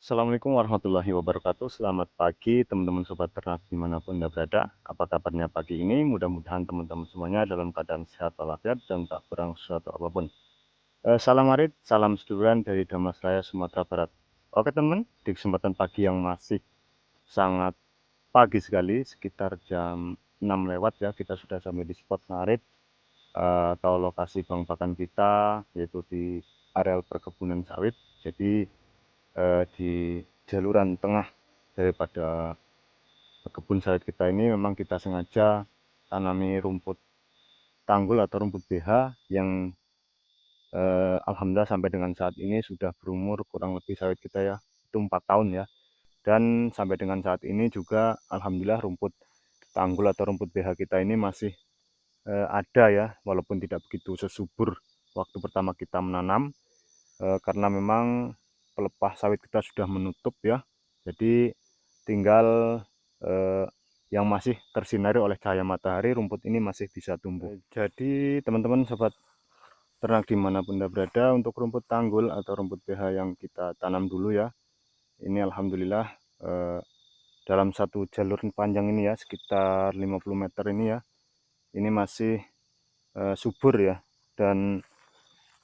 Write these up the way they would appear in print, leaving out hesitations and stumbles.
Assalamualaikum warahmatullahi wabarakatuh. Selamat pagi teman-teman sobat ternak dimanapun Anda berada. Apa kabarnya pagi ini? Mudah-mudahan teman-teman semuanya dalam keadaan sehat walafiat dan tak kurang sesuatu apapun. Salam arit, salam seduluran dari Damas Raya, Sumatera Barat. Oke teman, di kesempatan pagi yang masih sangat pagi sekali, sekitar jam 6 lewat ya, kita sudah sampai di spot ngarit atau lokasi bang pakan kita, yaitu di areal perkebunan sawit. Jadi di jaluran tengah daripada kebun sawit kita ini memang kita sengaja tanami rumput tanggul atau rumput BH yang alhamdulillah sampai dengan saat ini sudah berumur kurang lebih sawit kita ya itu 4 tahun ya, dan sampai dengan saat ini juga alhamdulillah rumput tanggul atau rumput BH kita ini masih ada ya, walaupun tidak begitu sesubur waktu pertama kita menanam, karena memang pelepah sawit kita sudah menutup ya, jadi tinggal yang masih tersinari oleh cahaya matahari, rumput ini masih bisa tumbuh. Jadi teman-teman sobat ternak dimanapun Anda berada, untuk rumput tanggul atau rumput BH yang kita tanam dulu ya, ini alhamdulillah dalam satu jalur panjang ini ya, sekitar 50 meter ini ya, ini masih subur ya. Dan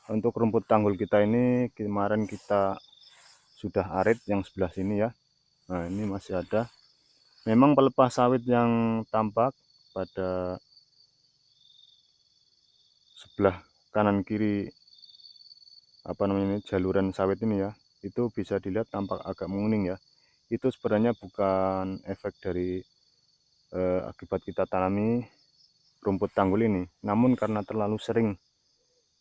untuk rumput tanggul kita ini kemarin kita sudah arit yang sebelah sini ya. Nah ini masih ada. Memang pelepah sawit yang tampak pada sebelah kanan kiri apa namanya ini, jaluran sawit ini ya, itu bisa dilihat tampak agak menguning ya. Itu sebenarnya bukan efek dari akibat kita tanami rumput tanggul ini, namun karena terlalu sering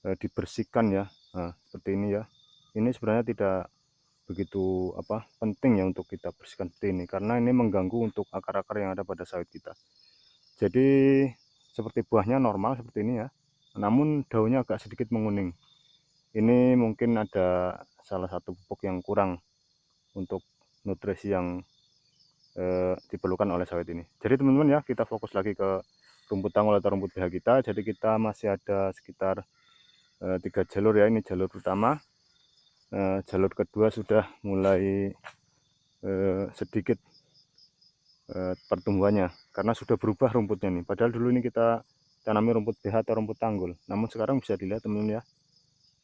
dibersihkan ya. Nah, seperti ini ya. Ini sebenarnya tidak begitu penting ya untuk kita bersihkan seperti ini, karena ini mengganggu untuk akar-akar yang ada pada sawit kita. Jadi seperti buahnya normal seperti ini ya, namun daunnya agak sedikit menguning. Ini mungkin ada salah satu pupuk yang kurang untuk nutrisi yang diperlukan oleh sawit ini. Jadi teman-teman ya, kita fokus lagi ke rumput tanggul atau rumput BH kita. Jadi kita masih ada sekitar 3 jalur ya. Ini jalur pertama, jalur kedua sudah mulai sedikit pertumbuhannya karena sudah berubah rumputnya nih. Padahal dulu ini kita tanami rumput BH atau rumput tanggul, namun sekarang bisa dilihat teman-teman ya,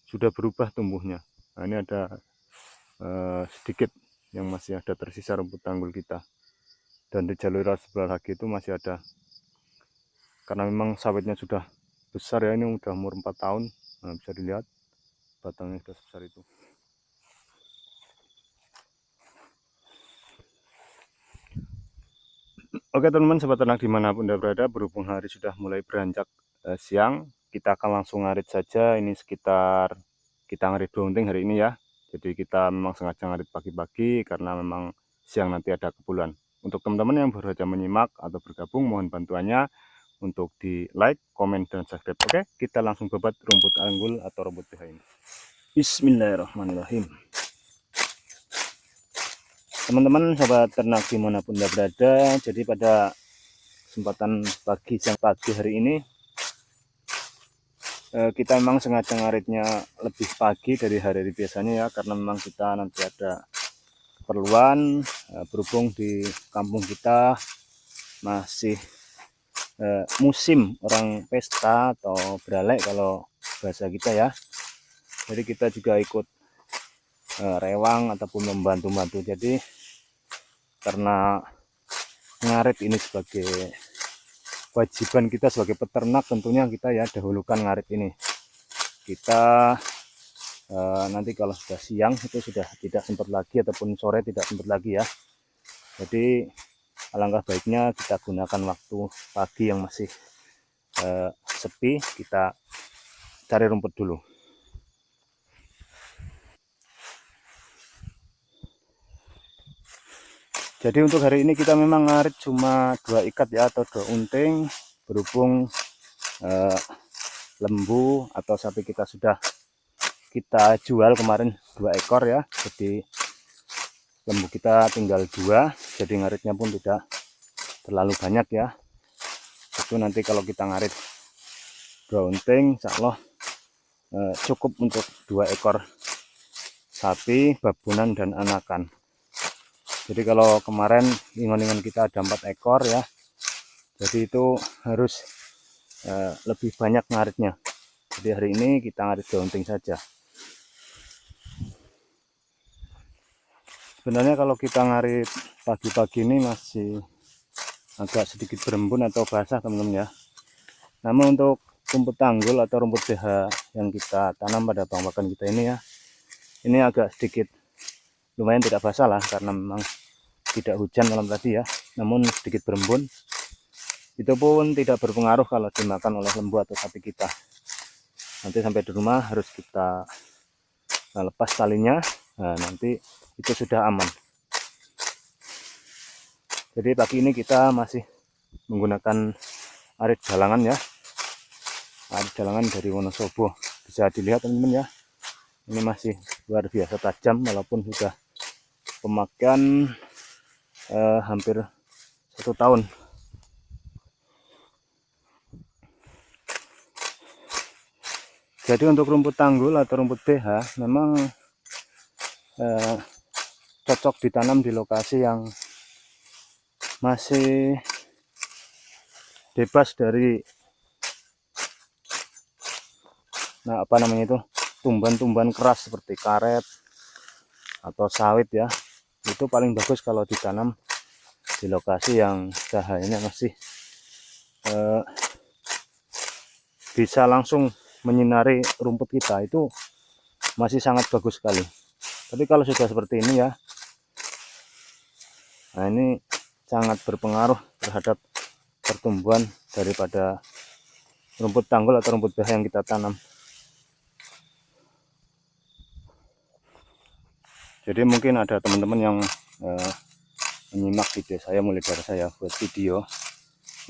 sudah berubah tumbuhnya. Nah ini ada sedikit yang masih ada tersisa rumput tanggul kita, dan di jalur sebelah lagi itu masih ada, karena memang sawitnya sudah besar ya, ini udah umur 4 tahun. Nah, bisa dilihat batangnya sudah sebesar itu. Oke teman-teman sobat ternak dimanapun Anda berada, berhubung hari sudah mulai beranjak siang, kita akan langsung ngarit saja. Ini sekitar kita ngarit 2 unting hari ini ya. Jadi kita memang sengaja ngarit pagi-pagi karena memang siang nanti ada keperluan. Untuk teman-teman yang baru saja menyimak atau bergabung, mohon bantuannya untuk di like, komen, dan subscribe. Oke, kita langsung bebat rumput tanggul atau rumput BH ini. Bismillahirrahmanirrahim. Teman-teman sobat ternak dimanapun Anda berada, jadi pada kesempatan siang pagi hari ini kita memang sengaja ngaritnya lebih pagi dari hari-hari biasanya ya, karena memang kita nanti ada keperluan, berhubung di kampung kita masih musim orang pesta atau beralek kalau bahasa kita ya. Jadi kita juga ikut rewang ataupun membantu-bantu. Jadi karena ngarit ini sebagai kewajiban kita sebagai peternak, tentunya kita ya dahulukan ngarit ini. Kita nanti kalau sudah siang itu sudah tidak sempat lagi, ataupun sore tidak sempat lagi ya. Jadi alangkah baiknya kita gunakan waktu pagi yang masih sepi, kita cari rumput dulu. Jadi untuk hari ini kita memang ngarit cuma 2 ikat ya, atau 2 unting, berhubung lembu atau sapi kita sudah kita jual kemarin 2 ekor ya, jadi lembu kita tinggal 2, jadi ngaritnya pun tidak terlalu banyak ya. Itu nanti kalau kita ngarit 2 unting, insya Allah cukup untuk 2 ekor sapi, babunan, dan anakan. Jadi kalau kemarin ingon-ingon kita ada 4 ekor ya, jadi itu harus lebih banyak ngaritnya. Jadi hari ini kita ngarit daunting saja. Sebenarnya kalau kita ngarit pagi-pagi ini masih agak sedikit berembun atau basah teman-teman ya. Namun untuk rumput tanggul atau rumput BH yang kita tanam pada bangkakan kita ini ya, ini agak sedikit lumayan tidak basah lah, karena memang tidak hujan malam tadi ya, namun sedikit berembun. Itu pun tidak berpengaruh kalau dimakan oleh lembu atau sapi kita. Nanti sampai di rumah harus kita lepas talinya, nah nanti itu sudah aman. Jadi pagi ini kita masih menggunakan arit jalangan ya, arit jalangan dari Wonosobo. Bisa dilihat teman-teman ya, ini masih luar biasa tajam walaupun sudah pemakaian hampir 1 tahun. Jadi untuk rumput tanggul atau rumput BH memang cocok ditanam di lokasi yang masih bebas dari tumbuhan-tumbuhan keras seperti karet atau sawit ya. Itu paling bagus kalau ditanam di lokasi yang cahayanya masih bisa langsung menyinari rumput kita, itu masih sangat bagus sekali. Tapi kalau sudah seperti ini ya, nah ini sangat berpengaruh terhadap pertumbuhan daripada rumput tanggul atau rumput BH yang kita tanam. Jadi mungkin ada teman-teman yang menyimak video saya mulai dari saya buat video,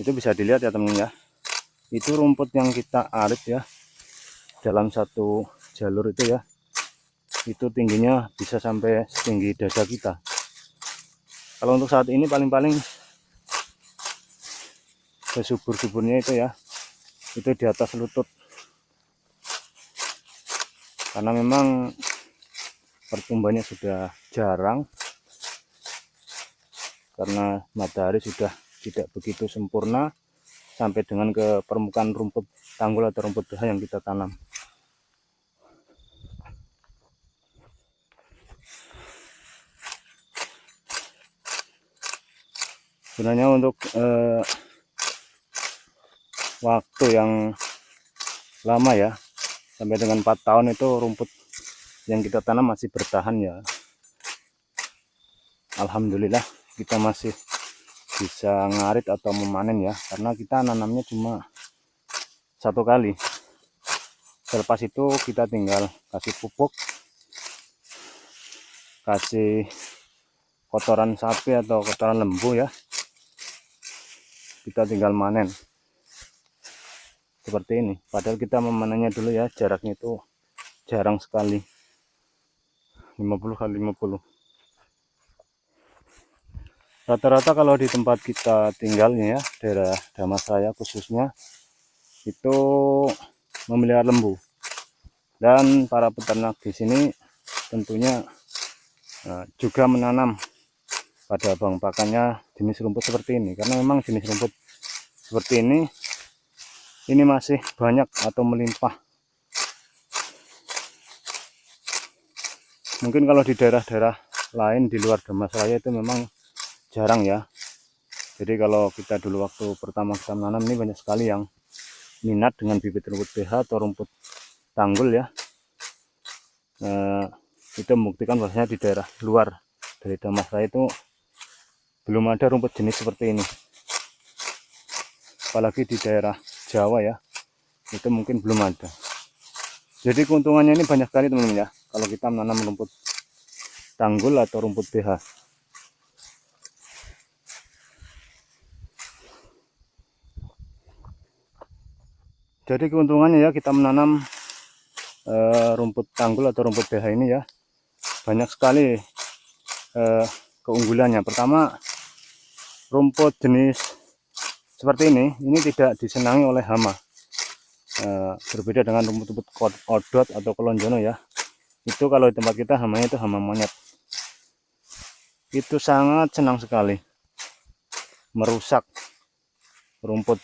itu bisa dilihat ya teman-teman ya, itu rumput yang kita arit ya dalam satu jalur itu ya, itu tingginya bisa sampai setinggi dada kita. Kalau untuk saat ini paling-paling subur-suburnya itu ya, itu di atas lutut, karena memang pertumbuhannya sudah jarang, karena matahari sudah tidak begitu sempurna sampai dengan ke permukaan rumput tanggul atau rumput BH yang kita tanam. Sebenarnya untuk waktu yang lama ya, sampai dengan 4 tahun itu rumput yang kita tanam masih bertahan ya. Alhamdulillah kita masih bisa ngarit atau memanen ya, karena kita nanamnya cuma 1 kali. Selepas itu kita tinggal kasih pupuk, kasih kotoran sapi atau kotoran lembu ya, kita tinggal manen seperti ini. Padahal kita memanennya dulu ya, jaraknya itu jarang sekali, 50 kali 50. Rata-rata kalau di tempat kita tinggalnya ya, daerah Damasraya khususnya, itu memelihara lembu, dan para peternak di sini tentunya juga menanam pada bangkakannya jenis rumput seperti ini, karena memang jenis rumput seperti ini masih banyak atau melimpah. Mungkin kalau di daerah-daerah lain di luar Damasraya itu memang jarang ya. Jadi kalau kita dulu waktu pertama kita menanam ini, banyak sekali yang minat dengan bibit rumput BH atau rumput tanggul ya. Itu membuktikan bahwasanya di daerah luar dari Damasraya itu belum ada rumput jenis seperti ini. Apalagi di daerah Jawa ya, itu mungkin belum ada. Jadi keuntungannya ini banyak sekali teman-teman ya, kalau kita menanam rumput tanggul atau rumput BH. Jadi keuntungannya ya, kita menanam rumput tanggul atau rumput BH ini ya, banyak sekali keunggulannya. Pertama, rumput jenis seperti ini tidak disenangi oleh hama, berbeda dengan rumput-rumput odot atau kelonjono ya. Itu kalau di tempat kita hamanya itu hama monyet. itu sangat senang sekali merusak rumput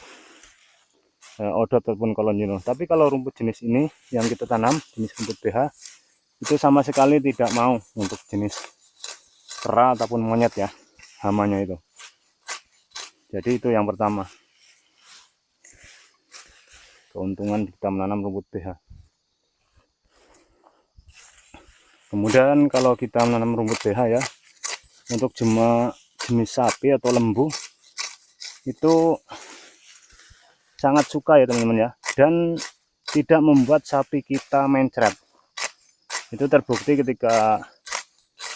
odot ataupun kolonjino. Tapi kalau rumput jenis ini yang kita tanam, jenis rumput BH, itu sama sekali tidak mau untuk jenis kera ataupun monyet ya, hamanya itu. Jadi itu yang pertama, keuntungan kita menanam rumput BH. Kemudian kalau kita menanam rumput BH ya, untuk jenis sapi atau lembu itu sangat suka ya teman-teman ya, dan tidak membuat sapi kita mencret. Itu terbukti ketika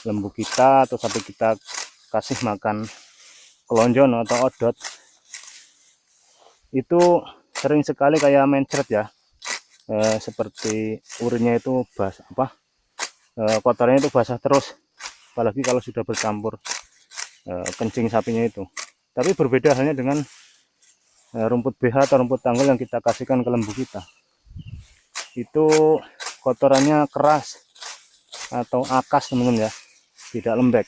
lembu kita atau sapi kita kasih makan kelonjon atau odot, itu sering sekali kayak mencret ya, seperti urinnya itu basah, kotornya itu basah terus, apalagi kalau sudah bercampur kencing sapinya itu. Tapi berbeda halnya dengan rumput BH atau rumput tanggul yang kita kasihkan ke lembu kita, itu kotorannya keras atau akas teman-teman ya, tidak lembek.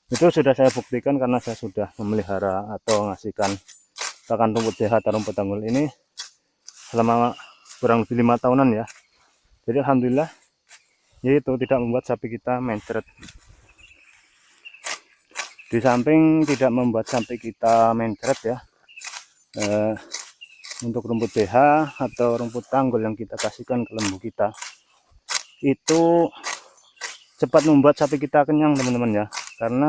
Itu sudah saya buktikan karena saya sudah memelihara atau ngasihkan pakan rumput BH atau rumput tanggul ini selama kurang lebih 5 tahunan ya. Jadi alhamdulillah yaitu tidak membuat sapi kita mencret. Di samping tidak membuat sapi kita mencret ya, untuk rumput BH atau rumput tanggul yang kita kasihkan ke lembu kita, itu cepat membuat sapi kita kenyang teman-teman ya, karena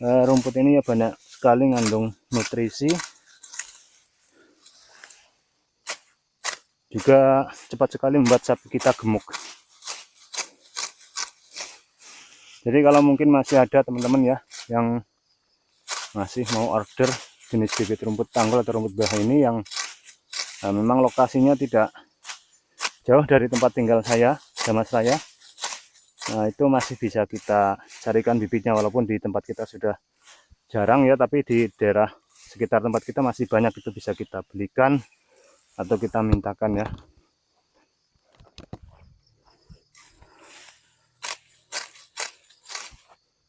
rumput ini ya banyak sekali mengandung nutrisi, juga cepat sekali membuat sapi kita gemuk. Jadi kalau mungkin masih ada teman-teman ya yang masih mau order jenis bibit rumput tanggul atau rumput BH ini yang memang lokasinya tidak jauh dari tempat tinggal saya, Mas saya, nah itu masih bisa kita carikan bibitnya, walaupun di tempat kita sudah jarang ya, tapi di daerah sekitar tempat kita masih banyak, itu bisa kita belikan atau kita mintakan ya.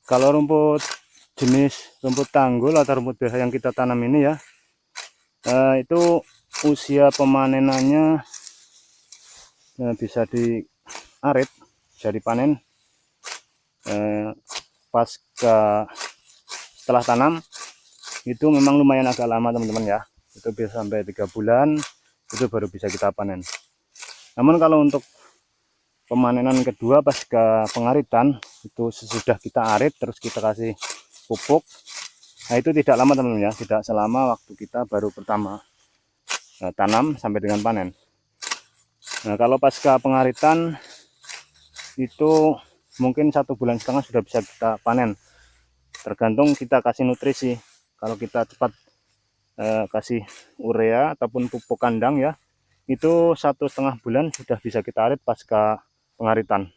Kalau rumput jenis rumput tanggul atau rumput BH yang kita tanam ini ya, itu usia pemanenannya bisa diarit, bisa dipanen pasca setelah tanam. Itu memang lumayan agak lama teman-teman ya, itu bisa sampai 3 bulan itu baru bisa kita panen. Namun kalau untuk pemanenan kedua pasca pengaritan, itu sesudah kita arit terus kita kasih pupuk, nah itu tidak lama teman-teman ya, tidak selama waktu kita baru pertama tanam sampai dengan panen. Nah kalau pasca pengaritan itu mungkin 1,5 bulan sudah bisa kita panen, tergantung kita kasih nutrisi. Kalau kita cepat kasih urea ataupun pupuk kandang ya, itu 1,5 bulan sudah bisa kita arit pasca pengaritan.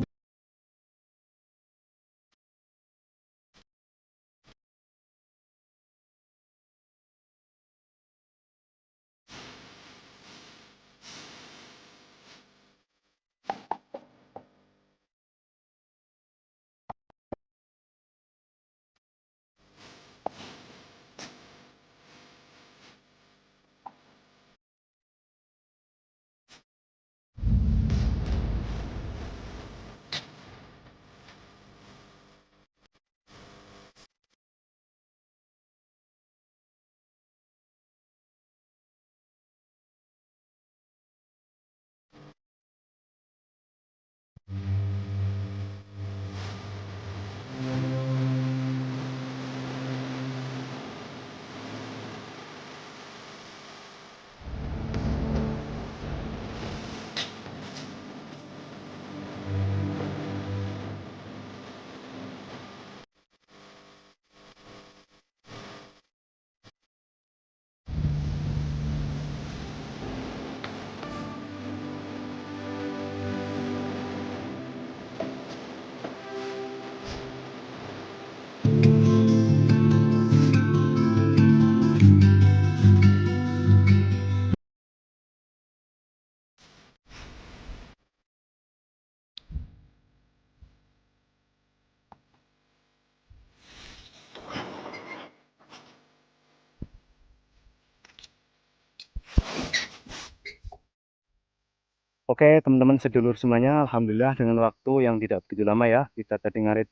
Oke teman-teman sedulur semuanya, alhamdulillah dengan waktu yang tidak begitu lama ya, kita tadi ngarit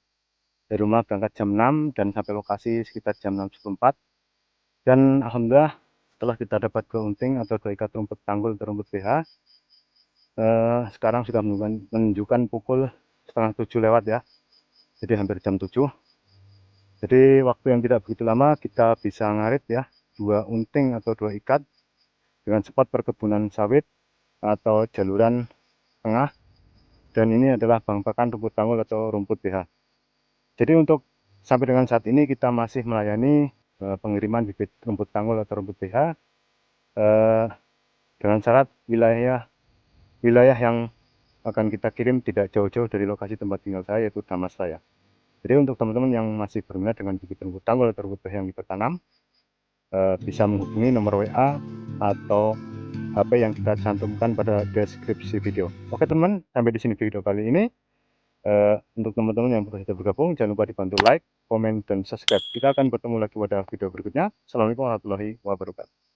dari rumah berangkat jam 6 dan sampai lokasi sekitar jam 6.04. Dan alhamdulillah setelah kita dapat 2 unting atau 2 ikat rumput tanggul atau rumput BH, sekarang sudah menunjukkan pukul setengah 7 lewat ya, jadi hampir jam 7. Jadi waktu yang tidak begitu lama kita bisa ngarit ya 2 unting atau 2 ikat dengan spot perkebunan sawit atau jaluran tengah, dan ini adalah bang pakan rumput tanggul atau rumput BH. Jadi untuk sampai dengan saat ini kita masih melayani pengiriman bibit rumput tanggul atau rumput BH dengan syarat wilayah yang akan kita kirim tidak jauh-jauh dari lokasi tempat tinggal saya, yaitu Damas Raya. Jadi untuk teman-teman yang masih berminat dengan bibit rumput tanggul atau rumput BH yang kita tanam, bisa menghubungi nomor WA atau HP yang kita cantumkan pada deskripsi video. Oke teman, sampai di sini video kali ini. Untuk teman-teman yang sudah bergabung, jangan lupa dibantu like, komen, dan subscribe. Kita akan bertemu lagi pada video berikutnya. Assalamualaikum warahmatullahi wabarakatuh.